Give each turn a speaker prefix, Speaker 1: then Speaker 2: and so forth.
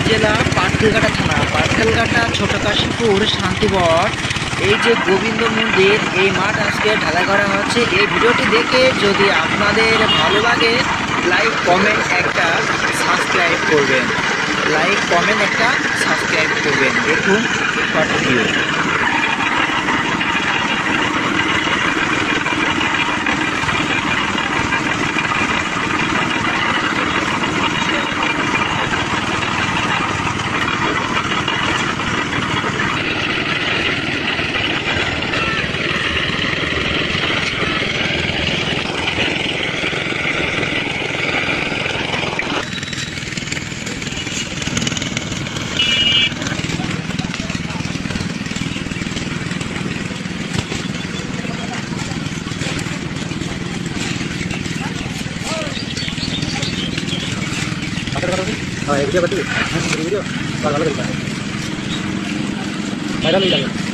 Speaker 1: জেলা পাটকেলঘাটা থানা, পাটকেলঘাটা ছোট কাশীপুর শান্তিবট। এই যে গোবিন্দ মন্দির, এই মাঠ আজকে ঢালাই করা হচ্ছে। এই ভিডিওটি দেখে যদি আপনাদের ভালো লাগে, লাইক কমেন্ট একটা সাবস্ক্রাইব করবেন। লাইক কমেন্ট একটা সাবস্ক্রাইব করবেন। দেখুন শর্ট ভিডিও।
Speaker 2: हाँ एक वीडियो भाइरल नहीं जाएगा।